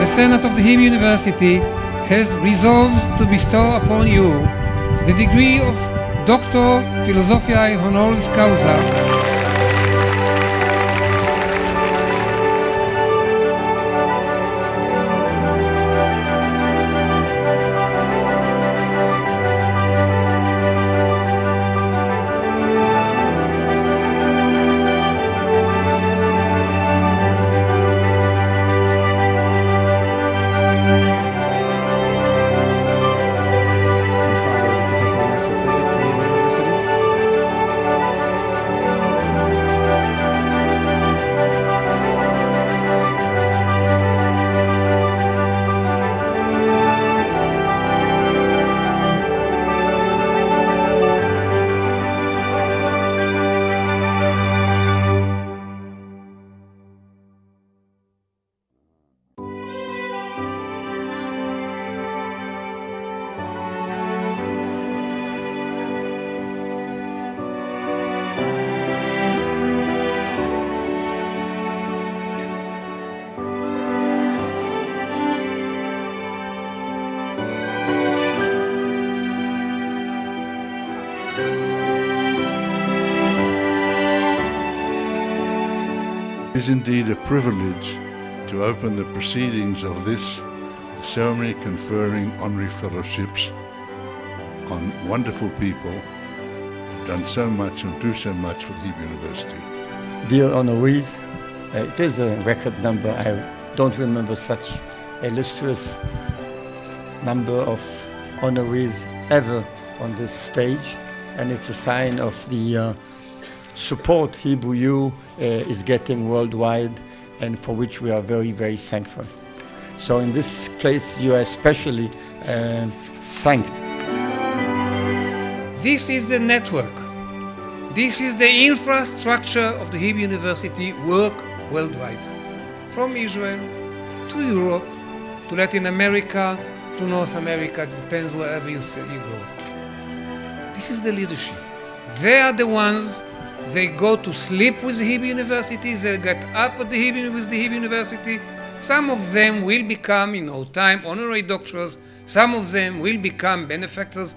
Senate of the Hebrew University has resolved to bestow upon you the degree of Doctor Philosophiae Honoris Causa. It is indeed a privilege to open the proceedings of this ceremony conferring honorary fellowships on wonderful people who've done so much and do so much for Hebrew University. Dear honorees, it is a record number. I don't remember such illustrious number of honorees ever on this stage, and it's a sign of the support Hebrew U is getting worldwide, and for which we are very, very thankful. So in this place you are especially thanked. This is the network. This is the infrastructure of the Hebrew University work worldwide. From Israel to Europe, to Latin America, to North America, it depends wherever you go. This is the leadership. They are the ones, they go to sleep with the Hebrew University, they get up with the Hebrew University. Some of them will become, in no time, honorary doctors. Some of them will become benefactors.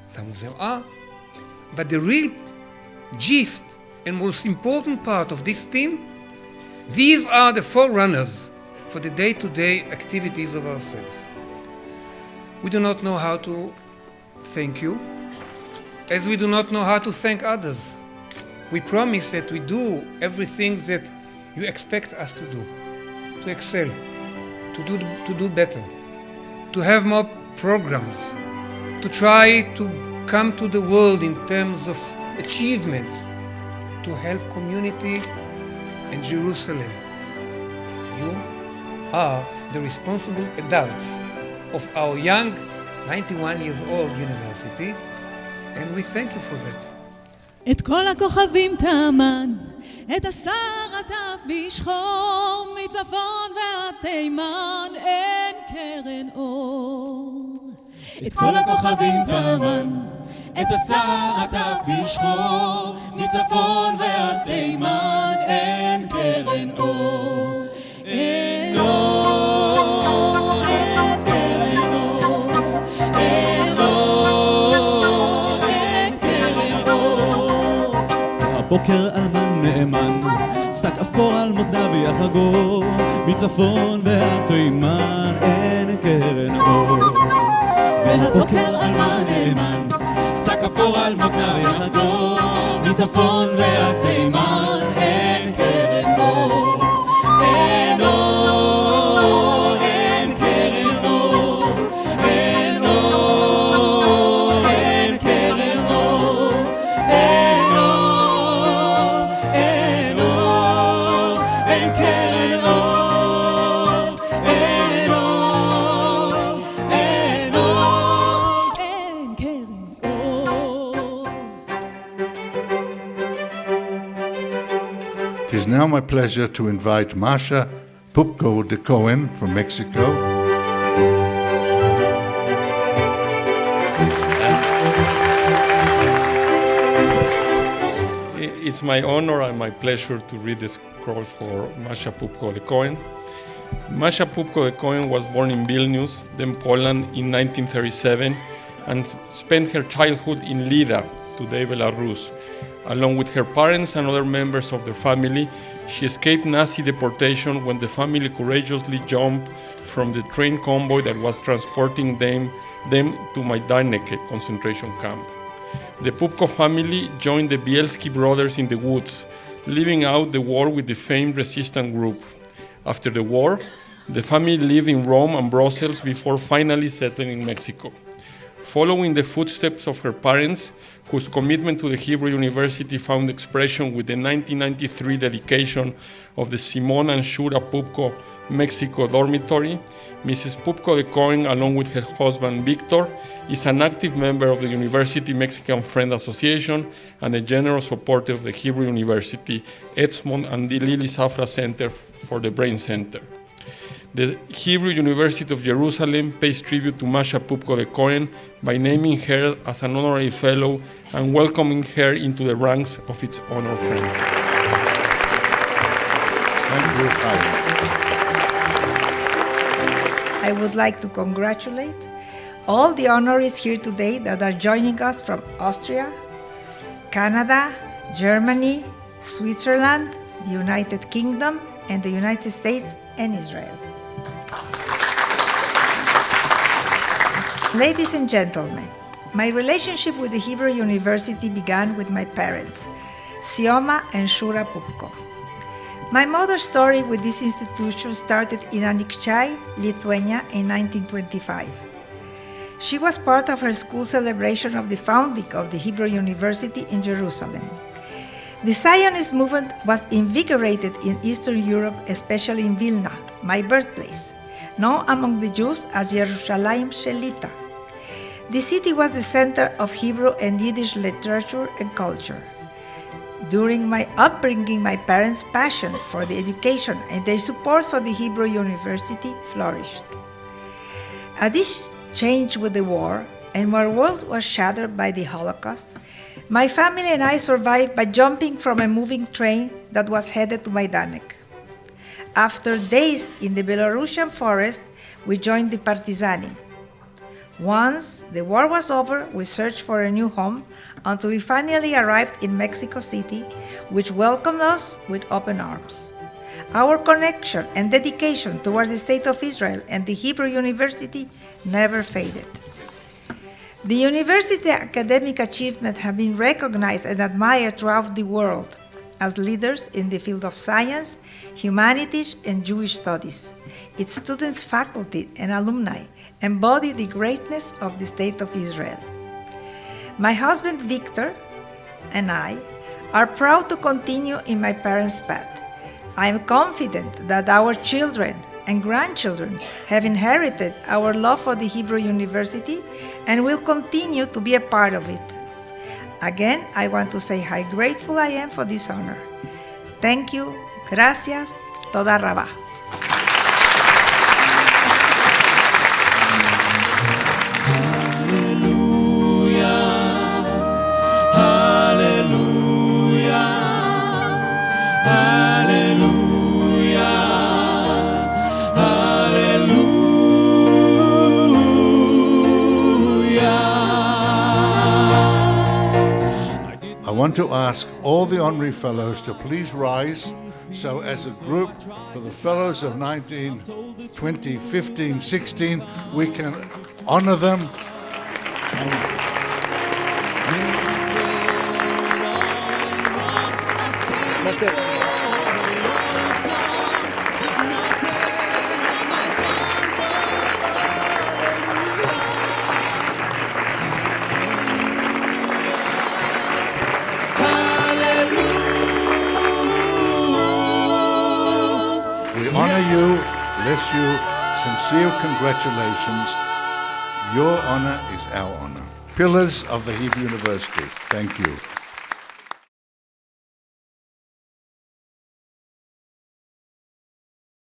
Some of them are. But the real gist and most important part of this team, these are the forerunners for the day-to-day activities of ourselves. We do not know how to thank you, as we do not know how to thank others. We promise that we do everything that you expect us to do, to excel, to do better, to have more programs, to try to come to the world in terms of achievements, to help community and Jerusalem. You are the responsible adults of our young 91-year-old university, and we thank you for that. את כל הכוכבים תאמן, את השר עטף בשחור, מצפון ועד תימן אין קרן אור. את כל הכוכבים תאמן, את השר עטף בשחור, מצפון ועד תימן אין קרן אור. אין אור, אין קרן אור, אין אור, אין קרן אור. הבוקר אלמן נאמן, שק אפור על מותניו יחגור, מצפון ועד תימן אין קרן אור. והבוקר אלמן נאמן, שק אפור על מותניו יחגור, מצפון ועד תימן אין קרן אור. אין אור, אין קרן אור, אין אור, אין קרן אור, אין אור, אין אור, אין קרן אור, אין אור, אין אור, אין קרן אור. It is now my pleasure to invite Masha Pupko de Cohen from Mexico. It's my honor and my pleasure to read the scrolls for Masha Pupko de Cohen. Masha Pupko de Cohen was born in Vilnius, then Poland, in 1937, and spent her childhood in Lida, today Belarus. Along with her parents and other members of their family, she escaped Nazi deportation when the family courageously jumped from the train convoy that was transporting them to Majdanek concentration camp. The Pupko family joined the Bielski brothers in the woods, living out the war with the famed resistance group. After the war, the family lived in Rome and Brussels before finally settling in Mexico. Following the footsteps of her parents, whose commitment to the Hebrew University found expression with the 1993 dedication of the Simón and Shura Pupko Mexico dormitory, Mrs. Pupko de Cohen, along with her husband Victor, is an active member of the University Mexican Friend Association and a general supporter of the Hebrew University, Edmond and the Lili Safra Center for the Brain Center. The Hebrew University of Jerusalem pays tribute to Masha Pupko de Cohen by naming her as an honorary fellow and welcoming her into the ranks of its honored friends. Thank you, Chaim. I would like to congratulate all the honorees here today that are joining us from Austria, Canada, Germany, Switzerland, the United Kingdom, and the United States and Israel. Ladies and gentlemen, my relationship with the Hebrew University began with my parents, Sioma and Shura Pupko. My mother's story with this institution started in Anykščiai, Lithuania in 1925. She was part of her school celebration of the founding of the Hebrew University in Jerusalem. The Zionist movement was invigorated in Eastern Europe, especially in Vilna, my birthplace, known among the Jews as Yerushalayim Shelita. The city was the center of Hebrew and Yiddish literature and culture. During my upbringing, my parents' passion for the education and their support for the Hebrew University flourished. As this changed with the war, and our world was shattered by the Holocaust, my family and I survived by jumping from a moving train that was headed to Majdanek. After days in the Belarusian forest, we joined the Partizani. Once the war was over, we searched for a new home until we finally arrived in Mexico City, which welcomed us with open arms. Our connection and dedication toward the State of Israel and the Hebrew University never faded. The university academic achievements have been recognized and admired throughout the world as leaders in the field of science, humanities, and Jewish studies. Its students, faculty, and alumni embody the greatness of the State of Israel. My husband Victor and I are proud to continue in my parents' path. I am confident that our children and grandchildren have inherited our love for the Hebrew University and will continue to be a part of it. Again, I want to say how grateful I am for this honor. Thank you. Gracias. Toda rabá. I want to ask all the honorary fellows to please rise so as a group for the fellows of 19, 20, 15, 16, we can honor them. That's it. We honor you, bless you, sincere congratulations. Your honor is our honor. Pillars of the Hebrew University, thank you.